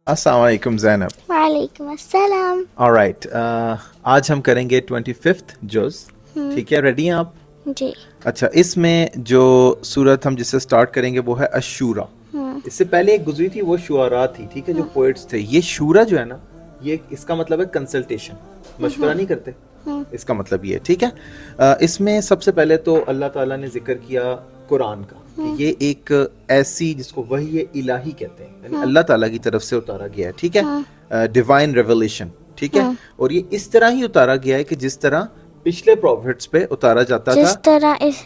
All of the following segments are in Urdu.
السلام علیکم زینب. وعلیکم السلام. آلرائٹ، آج ہم کریں گے 25th جز. ٹھیک ہے، ریڈی ہیں آپ؟ جی. اچھا، اس میں جو صورت ہم جس سے سٹارٹ کریں گے وہ ہے الشورا. اس سے پہلے ایک گزری تھی وہ شعراء تھی، ٹھیک ہے، جو پوئٹس تھے. یہ شورا جو ہے نا، یہ اس کا مطلب ہے کنسلٹیشن، مشورہ نہیں کرتے، اس کا مطلب یہ ہے. ٹھیک ہے، اس میں سب سے پہلے تو اللہ تعالیٰ نے ذکر کیا قرآن کا کہ یہ ایک ایسی جس کو وحی الہی کہتے ہیں، یعنی اللہ تعالیٰ کی طرف سے اتارا گیا ہے. ٹھیک ہے، ڈیوائن ریولیشن. ٹھیک ہے، اور یہ اس طرح ہی اتارا گیا ہے کہ جس طرح پچھلے پروفٹس پہ اتارا جاتا تھا، جس طرح اس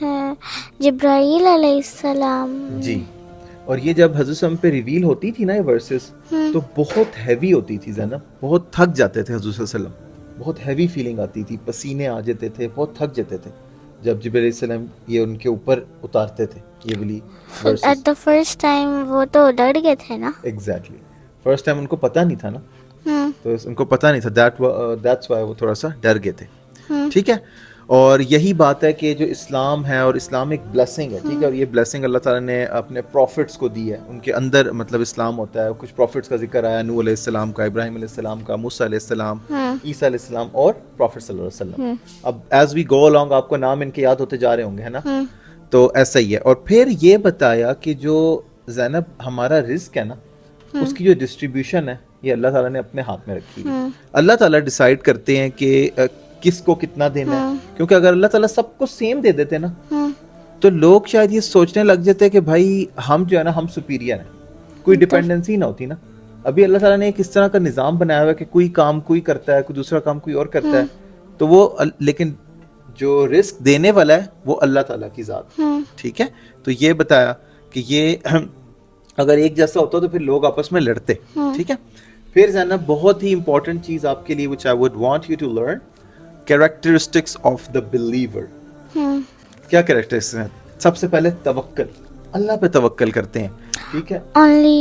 جبرائیل علیہ السلام. جی. اور یہ جب حضرت صلی اللہ علیہ وسلم پہ ریویل ہوتی تھی نا یہ ورسز، تو بہت ہیوی ہوتی تھی زینب، بہت تھک جاتے تھے حضور صلی اللہ علیہ وسلم، بہت ہیوی فیلنگ آتی تھی، پسینے آ جاتے تھے، بہت تھک جاتے تھے جب جبرائیل علیہ السلام یہ ان کے اوپر اتارتے تھے یہ والی ورسز. ایٹ دا فرسٹ ٹائم وہ تو ڈر گئے تھے نا. ایگزیکٹلی، فرسٹ ٹائم ان کو پتہ نہیں تھا نا، تو ان کو پتہ نہیں تھا، دیٹس وائی وہ تھوڑا سا ڈر گئے تھے. ٹھیک ہے، اور یہی بات ہے کہ جو اسلام ہے، اور اسلام ایک بلیسنگ ہے. ٹھیک ہے، اور یہ بلیسنگ اللہ تعالیٰ نے اپنے پروفٹس کو دی ہے، ان کے اندر مطلب اسلام ہوتا ہے. کچھ پروفٹس کا ذکر آیا، نوح علیہ السلام کا، ابراہیم علیہ السلام کا، موسیٰ علیہ السلام، عیسیٰ علیہ السلام، اور پروفٹ صلی اللہ علیہ وسلم. اب ایز وی گو along آپ کو نام ان کے یاد ہوتے جا رہے ہوں گے، ہے نا. تو ایسا ہی ہے. اور پھر یہ بتایا کہ جو زینب ہمارا رزق ہے نا، اس کی جو ڈسٹریبیوشن ہے یہ اللہ تعالیٰ نے اپنے ہاتھ میں رکھی ہے. اللہ تعالیٰ ڈیسائیڈ کرتے ہیں کہ کس کو کتنا دینا ہے، کیونکہ اگر اللہ تعالیٰ سب کو سیم دے دیتے نا تو لوگ شاید یہ سوچنے لگ جاتے کہ بھائی ہم جو ہے نا ہم سپیریئر ہیں، کوئی ڈیپینڈنسی نہ ہوتی نا. ابھی اللہ تعالیٰ نے ایک اس طرح کا نظام بنایا ہوا ہے کہ کوئی کام کوئی کرتا ہے، کوئی دوسرا کام کوئی اور کرتا ہے، تو وہ لیکن جو رزق دینے والا ہے وہ اللہ تعالیٰ کی ذات. ٹھیک ہے، تو یہ بتایا کہ یہ اگر ایک جیسا ہوتا تو پھر لوگ آپس میں لڑتے. ٹھیک ہے، پھر زینب بہت ہی امپورٹنٹ چیز آپ کے لیے which I would want you to learn, characteristics of the believer. کیا کریکٹرسٹکس ہیں؟ سب سے پہلے توکل، اللہ پہ توکل کرتے ہیں. ٹھیک ہے، only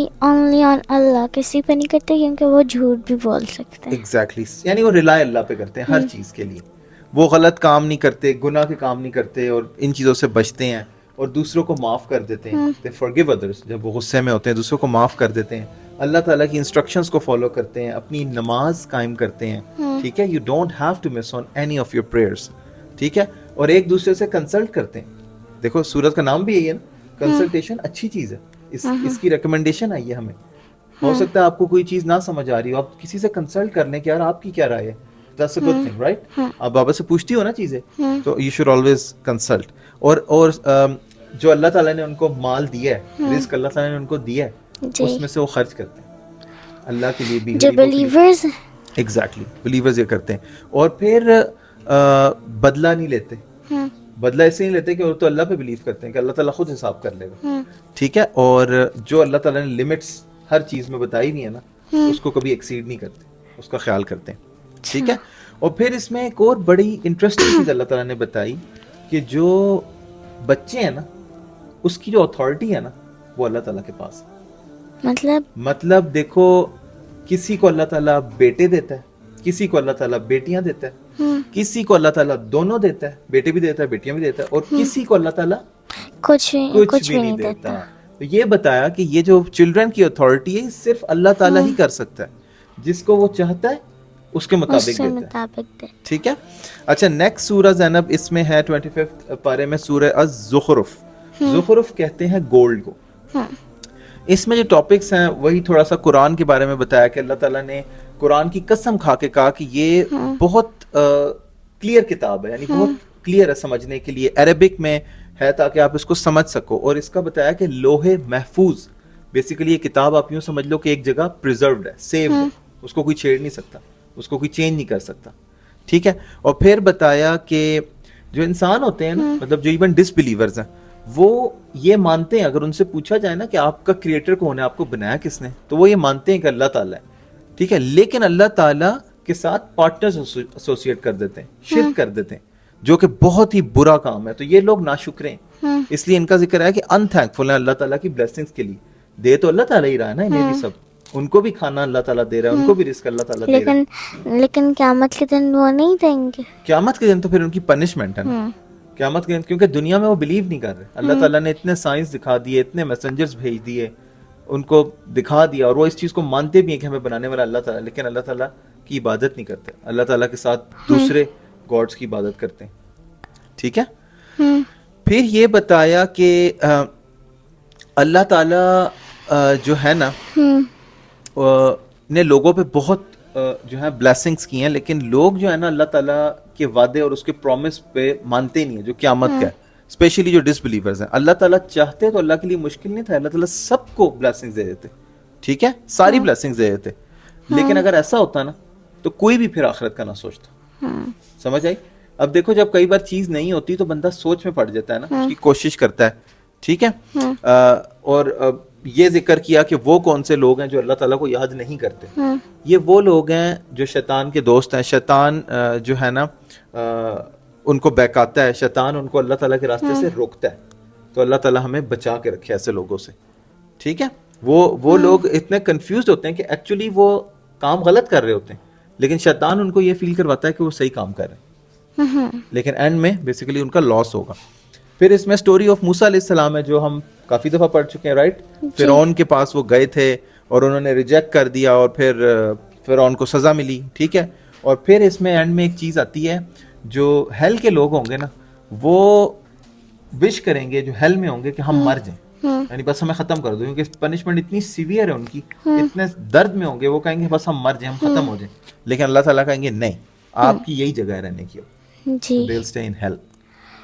on اللہ، کسی پہ نہیں کرتے کیونکہ وہ جھوٹ بھی بول سکتے ہیں. ایگزیکٹلی، یعنی وہ ریلائی اللہ پہ کرتے ہیں ہر چیز کے لیے. وہ غلط کام نہیں کرتے، گناہ کے کام نہیں کرتے، اور ان چیزوں سے بچتے ہیں، اور دوسروں کو معاف کر دیتے ہیں. they forgive others، جب وہ غصے میں ہوتے ہیں دوسروں کو معاف کر دیتے ہیں، اللہ تعالیٰ کی انسٹرکشنز کو فالو کرتے ہیں، اپنی نماز قائم کرتے ہیں. ٹھیک ہے، you don't have to miss on any of your prayers. ٹھیک ہے، اور ایک دوسرے سے کنسلٹ کرتے ہیں. دیکھو سورت کا نام بھی یہی ہے نا، کنسلٹیشن اچھی چیز ہے. اس کی ریکمنڈیشن آئی ہے ہمیں. ہو سکتا ہے آپ کو کوئی چیز نہ سمجھ آ رہی ہو، آپ کسی سے کنسلٹ کر لیں کہ یار آپ کی کیا رائے ہے. That's a good thing, right? آپ بابا سے پوچھتی ہو نا چیزیں، تو you should always consult. اور جو اللہ تعالیٰ نے ان کو مال دیا ہے، رزق اللہ تعالیٰ نے ان کو دیا ہے، اس میں سے وہ خرچ کرتے ہیں اللہ کے لیے بھی. جو بلیورز، ایگزیکٹلی، بلیورز یہ کرتے ہیں. اور پھر بدلہ نہیں لیتے. بدلہ اس سے نہیں لیتے کہ وہ تو اللہ پہ بلیو کرتے ہیں کہ اللہ تعالیٰ خود حساب کر لے گا. ٹھیک ہے، اور جو اللہ تعالیٰ نے لمٹس ہر چیز میں بتائی ہوئی ہے نا، اس کو کبھی ایکسیڈ نہیں کرتے، اس کا خیال کرتے ہیں. ٹھیک ہے، اور پھر اس میں ایک اور بڑی انٹرسٹنگ چیز اللہ تعالیٰ نے بتائی کہ جو بچے ہیں نا، اس کی جو اتھارٹی ہے نا وہ اللہ تعالیٰ کے پاس ہے. مطلب دیکھو، کسی کو اللہ تعالیٰ بیٹے دیتا ہے، کسی کو اللہ تعالیٰ بیٹیاں دیتا ہے، کسی کو اللہ تعالیٰ دونوں دیتا ہے، بیٹے بھی دیتا ہے بیٹیاں بھی دیتا ہے، اور کسی کو اللہ تعالیٰ کچھ بھی نہیں دیتا. تو یہ بتایا کہ یہ جو چلڈرن کی اتھارٹی ہے صرف اللہ تعالیٰ ہی کر سکتا ہے، جس کو وہ چاہتا ہے اس کے مطابق دیتا ہے. ٹھیک ہے، اچھا نیکسٹ سورہ زینب اس میں ہے 25 پارے میں سورہ الزخرف. زخرف کہتے ہیں گولڈ کو. اس میں جو ٹاپکس ہیں وہی تھوڑا سا قرآن کے بارے میں بتایا کہ اللہ تعالیٰ نے قرآن کی قسم کھا کے کہا کہ یہ بہت کلیئر کتاب ہے، یعنی بہت کلیئر ہے سمجھنے کے لیے، عربک میں ہے تاکہ آپ اس کو سمجھ سکو. اور اس کا بتایا کہ لوح محفوظ، بیسیکلی یہ کتاب آپ یوں سمجھ لو کہ ایک جگہ پریزروڈ ہے، سیوڈ ہے، اس کو کوئی چھیڑ نہیں سکتا، اس کو کوئی چینج نہیں کر سکتا. ٹھیک ہے، اور پھر بتایا کہ جو انسان ہوتے ہیں نا، مطلب جو ایون ڈس بلیورز ہیں، وہ یہ مانتے ہیں، اگر ان سے پوچھا جائے نا کہ آپ کا کریٹر کون ہے، آپ کو بنایا کس نے، تو وہ یہ مانتے ہیں کہ اللہ تعالیٰ ہے. ٹھیک ہے، لیکن اللہ تعالیٰ کے ساتھ پارٹنرز ایسوسیٹ کر دیتے ہیں، شرک کر دیتے ہیں، جو کہ بہت ہی برا کام ہے. تو یہ لوگ ناشکرے ہیں، اس لیے ان کا ذکر ہے کہ ان تھینکفل ہیں اللہ تعالیٰ کی بلیسنگز کے لیے. دے تو اللہ تعالیٰ ہی رہا ہے نا انہیں بھی سب، ان کو بھی کھانا اللہ تعالیٰ دے رہا ہے، ان کو بھی رزق اللہ تعالیٰ دے رہا ہے. لیکن قیامت کے دن وہ نہیں دیں گے. قیامت کے دن تو پھر ان کی پنشمنٹ ہے نا قیامت کے دن، کیونکہ دنیا میں وہ بلیو نہیں کر رہے. اللہ تعالیٰ نے اتنے سائنس دکھا دیے، اتنے میسنجرز بھیج دیے، ان کو دکھا دیا, اور وہ اس چیز کو مانتے بھی ہیں کہ ہمیں بنانے والا اللہ تعالیٰ, لیکن اللہ تعالیٰ کی عبادت نہیں کرتے, اللہ تعالیٰ کے ساتھ دوسرے گاڈس کی عبادت کرتے ہیں. ٹھیک ہے. پھر یہ بتایا کہ اللہ تعالیٰ جو ہے نا نے لوگوں پہ بہت جو ہے بلیسنگز کی ہیں, لیکن لوگ جو ہے نا اللہ تعالیٰ کے وعدے اور اس کے پرومس پہ مانتے نہیں ہیں, جو قیامت کا ہے, اسپیشلی جو ڈس بلیورز ہیں. اللہ تعالیٰ چاہتے تو اللہ کے لیے مشکل نہیں تھا, اللہ تعالیٰ سب کو بلیسنگز دے دیتے. ٹھیک ہے, ساری بلیسنگز دے دیتے. لیکن اگر ایسا ہوتا نا تو کوئی بھی پھر آخرت کا نہ سوچتا. سمجھ آئی؟ اب دیکھو جب کئی بار چیز نہیں ہوتی تو بندہ سوچ میں پڑ جاتا ہے نا, اس کی کوشش کرتا ہے. ٹھیک ہے. اور یہ ذکر کیا کہ وہ کون سے لوگ ہیں جو اللہ تعالیٰ کو یاد نہیں کرتے. یہ وہ لوگ ہیں جو شیطان کے دوست ہیں. شیطان جو ہے نا ان کو بہکاتا ہے, شیطان ان کو اللہ تعالیٰ کے راستے سے روکتا ہے. تو اللہ تعالیٰ ہمیں بچا کے رکھے ایسے لوگوں سے. ٹھیک ہے. وہ لوگ اتنے کنفیوزڈ ہوتے ہیں کہ ایکچولی وہ کام غلط کر رہے ہوتے ہیں, لیکن شیطان ان کو یہ فیل کرواتا ہے کہ وہ صحیح کام کر رہے ہیں, لیکن اینڈ میں بیسیکلی ان کا لاس ہوگا. پھر اس میں سٹوری آف موسیٰ علیہ السلام ہے جو ہم کافی دفعہ پڑھ چکے ہیں, رائٹ. فرعون کے پاس وہ گئے تھے اور انہوں نے ریجیکٹ کر دیا, اور پھر فرعون کو سزا ملی. ٹھیک ہے. اور پھر اس میں اینڈ میں ایک چیز آتی ہے, جو ہیل کے لوگ ہوں گے نا وہ وش کریں گے, جو ہیل میں ہوں گے, کہ ہم مر جائیں, یعنی بس ہمیں ختم کر دو, کیونکہ پنشمنٹ اتنی سیویئر ہے ان کی, اتنے درد میں ہوں گے, وہ کہیں گے بس ہم مر جائیں, ہم ختم ہو جائیں. لیکن اللہ تعالیٰ کہیں گے نہیں, آپ کی یہی جگہ ہے رہنے کی, جی they'll stay in hell.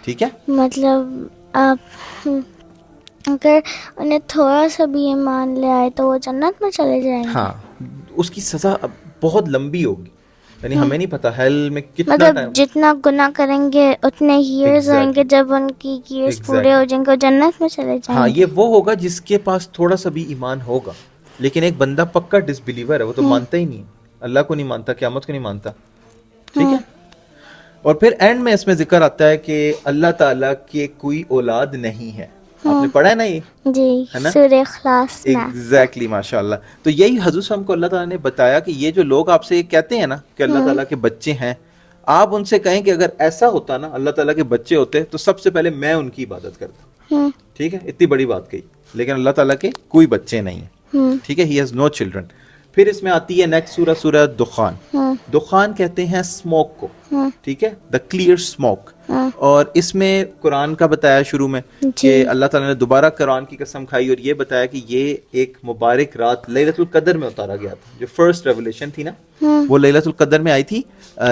ٹھیک ہے. مطلب آپ اگر انہیں تھوڑا سا بھی ایمان لے آئے تو وہ جنت میں چلے جائیں گے. ہاں, اس کی سزا بہت لمبی ہوگی, یعنی ہمیں نہیں پتا ہیل میں کتنا مطلب ٹائم. جتنا گناہ کریں گے اتنے ایئرز ہوئیں گے, جب ان کی ایئرز پورے ہو جائیں گے وہ جنت میں چلے جائیں گے. ہاں, یہ وہ ہوگا جس کے پاس تھوڑا سا بھی ایمان ہوگا. لیکن ایک بندہ پکا ڈس بلیور ہے, وہ تو مانتا ہی نہیں, اللہ کو نہیں مانتا, قیامت کو نہیں مانتا. ٹھیک ہے. اور پھر اینڈ میں اس میں ذکر آتا ہے کہ اللہ تعالیٰ کے کوئی اولاد نہیں ہے. آپ نے پڑھا ہے نا یہ, جی, سورہ اخلاص میں. ایگزیکٹلی, ماشاء اللہ. تو یہی حضور صاحب کو اللہ تعالیٰ نے بتایا کہ یہ جو لوگ آپ سے یہ کہتے ہیں نا کہ اللہ تعالیٰ کے بچے ہیں, آپ ان سے کہیں کہ اگر ایسا ہوتا نا, اللہ تعالیٰ کے بچے ہوتے, تو سب سے پہلے میں ان کی عبادت کرتا. ٹھیک ہے, اتنی بڑی بات کہی. لیکن اللہ تعالیٰ کے کوئی بچے نہیں ہیں. ٹھیک ہے, ہی ہیز نو چلڈرن. پھر اس میں آتی ہے نیکسٹ سورہ, سورہ دخان. دخان کہتے ہیں اسموک کو. ٹھیک ہے, دا کلیئر اسموک. اور اس میں قرآن کا بتایا شروع میں کہ اللہ تعالیٰ نے دوبارہ قرآن کی قسم کھائی, اور یہ بتایا کہ یہ ایک مبارک رات لیلۃ القدر میں اتارا گیا تھا. جو فرسٹ ریولیشن تھی نا وہ لیلۃ القدر میں آئی تھی,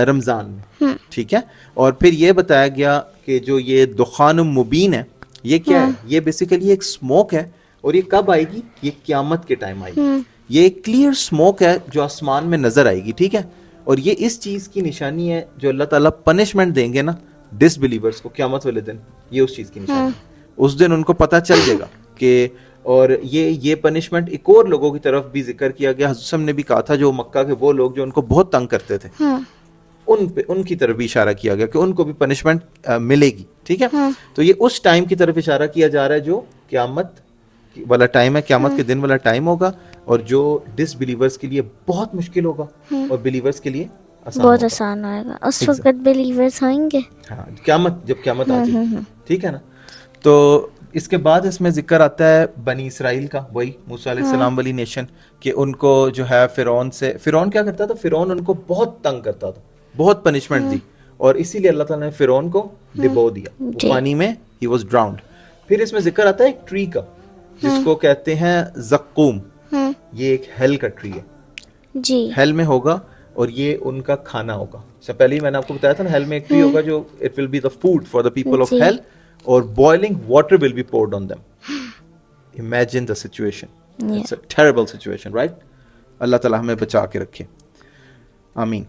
رمضان میں. ٹھیک ہے. اور پھر یہ بتایا گیا کہ جو یہ دخان مبین ہے, یہ کیا ہے, یہ بیسیکلی ایک اسموک ہے. اور یہ کب آئے گی, یہ قیامت کے ٹائم آئے گی. یہ ایک کلیئر اسموک ہے جو آسمان میں نظر آئے گی. ٹھیک ہے. اور یہ اس چیز کی نشانی ہے جو اللہ تعالیٰ پنشمنٹ دیں گے نا ڈس بلیورز کو قیامت والے دن, یہ اس چیز کی نشانی ہے. اس دن ان کو پتہ چل جائے گا کہ, اور یہ پنشمنٹ ایک اور لوگوں کی طرف بھی ذکر کیا گیا. حضرت صاحب نے بھی کہا تھا جو مکہ کے وہ لوگ جو ان کو بہت تنگ کرتے تھے, ان کی طرف بھی اشارہ کیا گیا کہ ان کو بھی پنشمنٹ ملے گی. ٹھیک ہے. تو یہ اس ٹائم کی طرف اشارہ کیا جا رہا ہے جو قیامت والا ٹائم ہے, قیامت کے دن والا ٹائم ہوگا, اور جو ڈس بلیورز کے لیے بہت مشکل ہوگا اور بلیورز کے لیے بہت آسان ہوئے گا. اس وقت بلیورز ہوئیں گے. ہاں, جب قیامت آ جائے. ٹھیک ہے نا. تو اس کے بعد اس میں ذکر آتا ہے بنی اسرائیل کا, وہی موسیٰ علیہ السلام والی نیشن, کہ ان کو جو ہے فرعون کیا کرتا تھا, فرعون ان کو بہت تنگ کرتا تھا, بہت پنشمنٹ دی, اور اسی لیے اللہ تعالیٰ نے فرعون کو ڈبو دیا, پانی میں ہی واز ڈراؤنڈ. پھر اس میں ذکر آتا ہے ایک ٹری کا جس کو کہتے ہیں زقوم. یہ ایک ہیل کا ٹری ہے, جی, ہیل میں ہوگا, اور یہ ان کا کھانا ہوگا. اس سے پہلے ہی میں نے آپ کو بتایا تھا نا, ہیل میں ایک ٹری ہوگا جو it will be the food for the people of hell, اور boiling water will be poured on them. Imagine the situation, it's a terrible situation, right. اللہ تعالیٰ ہمیں بچا کے رکھے, آمین.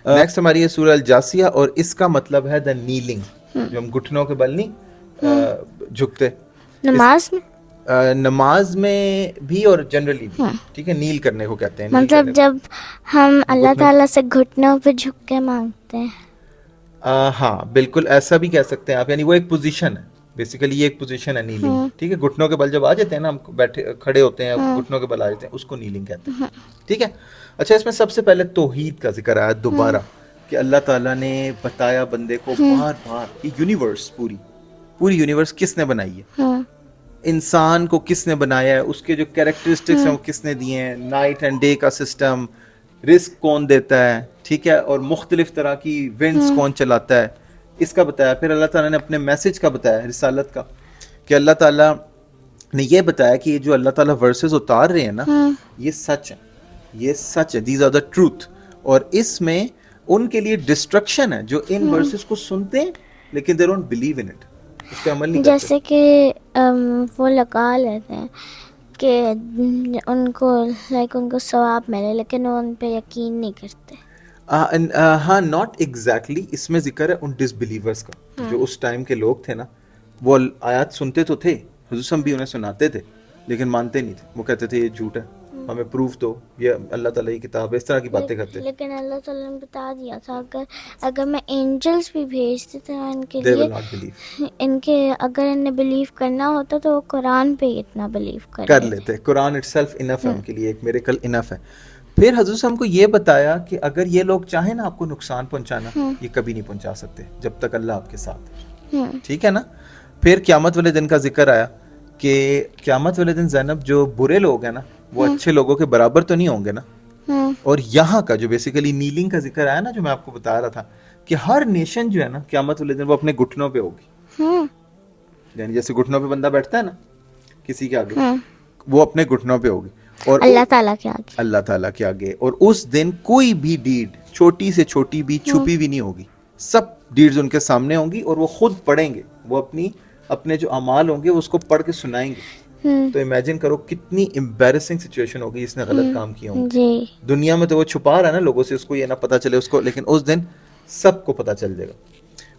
نیکسٹ ہماری ہے سورہ الجاسیہ, اور اس کا مطلب ہے دا نیلنگ, جو ہم گھٹنوں کے بل نہیں جھکتے نماز میں, نماز میں بھی اور جنرلی بھی. ٹھیک ہے, نیل کرنے کو کہتے ہیں. مطلب جب ہم اللہ تعالیٰ سے گھٹنوں پہ جھک کے مانگتے ہیں. ہاں بالکل, ایسا بھی کہہ سکتے ہیں آپ, یعنی وہ ایک پوزیشن ہے, بیسیکلی یہ ایک پوزیشن ہے نیلنگ. ٹھیک ہے, گھٹنوں کے بل جب آ جاتے ہیں نا, ہم بیٹھے کھڑے ہوتے ہیں, گھٹنوں کے بل آ جاتے ہیں, اس کو نیلنگ کہتے ہیں. ٹھیک ہے. اچھا, اس میں سب سے پہلے توحید کا ذکر آیا دوبارہ, کہ اللہ تعالیٰ نے بتایا بندے کو بار بار کہ یونیورس, پوری یونیورس کس نے بنائی ہے. انسان کو کس نے بنایا ہے, اس کے جو کیریکٹرسٹکس ہیں وہ کس نے دیے ہیں, نائٹ اینڈ ڈے کا سسٹم, رزق کون دیتا ہے, ٹھیک ہے, اور مختلف طرح کی ونڈز کون چلاتا ہے, اس کا بتایا. پھر اللہ تعالیٰ نے اپنے میسج کا بتایا, رسالت کا, کہ اللہ تعالیٰ نے یہ بتایا کہ یہ جو اللہ تعالیٰ ورسز اتار رہے ہیں نا, یہ سچ ہے, یہ سچ ہے, دیز آر دا ٹروتھ. اور اس میں ان کے لیے ڈسٹرکشن ہے جو ان ورسز کو سنتے ہیں لیکن they don't believe in it, اس پہ عمل نہیں کرتے. جیسے کہ وہ لگا لیتے ہیں کہ ان کو لائک ان کو ثواب ملے, لیکن وہ ان پہ یقین نہیں کرتے. ہاں, ناٹ ایگزیکٹلی. اس میں ذکر ہے ان ڈس بلیورس کا, جو اس ٹائم کے لوگ تھے نا, وہ آیات سنتے تو تھے, حضور بھی انہیں سناتے تھے, لیکن مانتے نہیں تھے. وہ کہتے تھے یہ جھوٹ ہے, ہمیں پروف دو, یہ اللہ تعالیٰ کی کتاب ہے, اس طرح کی باتیں کرتے. لیکن اللہ تعالیٰ نے بتا دیا تھا اگر میں اینجلس بھی بھیجتے تھے ان کے They لیے, will not believe. ان کے اگر انہیں بلیو کرنا ہوتا تو وہ قرآن پہ ہی اتنا بلیو کر لیتے. قرآن اٹ سیلف انف ہے ان کے لیے, ایک میریکل انف ہے. پھر حضرت ہم کو یہ بتایا کہ اگر یہ لوگ چاہیں نا آپ کو نقصان پہنچانا, یہ کبھی نہیں پہنچا سکتے جب تک اللہ آپ کے ساتھ ہے, ٹھیک ہے نا. پھر قیامت والے دن کا ذکر آیا کہ قیامت والے دن زینب جو برے لوگ ہیں نا وہ اچھے لوگوں کے برابر تو نہیں ہوں گے نا. اور یہاں کا جو بیسیکلی نیلنگ کا ذکر آیا نا, جو میں آپ کو بتا رہا تھا کہ ہر نیشن جو ہے نا قیامت والے دن وہ اپنے گھٹنوں پہ ہوگی, یعنی جیسے گھٹنوں پہ بندہ بیٹھتا ہے نا کسی کے آگے, وہ اپنے گھٹنوں پہ ہوگی, اور اللہ تعالیٰ کے آگے, اللہ تعالیٰ کے آگے. اور اس دن کوئی بھی ڈیڈ, چھوٹی سے چھوٹی بھی, چھپی بھی نہیں ہوگی, سب ڈیڈز ان کے سامنے ہوں گی, اور وہ خود پڑھیں گے, وہ اپنے جو اعمال ہوں گے وہ اس کو پڑھ کے سنائیں گے. تو امیجن کرو کتنی امبیرسنگ سچویشن ہوگی جس نے غلط کام کیا ہوگا. دنیا میں تو وہ چھپا رہا ہے نا لوگوں سے, اس کو یہ نہ پتا چلے اس کو, لیکن اس دن سب کو پتا چل جائے گا.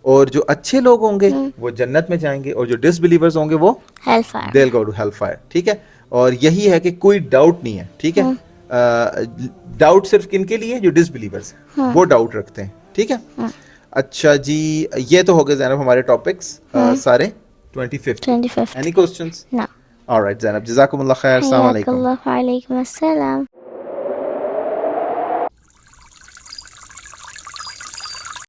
اور جو اچھے لوگ ہوں گے وہ جنت میں جائیں گے, اور جو ڈس بلیورز ہوں گے وہ they'll go to hellfire, ٹھیک ہے. اور یہی ہے کہ کوئی ڈاؤٹ نہیں ہے, ٹھیک ہے. ڈاؤٹ صرف کن کے لیے, جو ڈس بلیورز وہ ڈاؤٹ رکھتے ہیں, ٹھیک ہے. اچھا جی, یہ تو ہو گئے زینب ہمارے ٹاپکس سارے 25. Any questions? No. All right, Zainab. Jazakumullah khair. Assalamu alaikum. Wa alaikum assalam.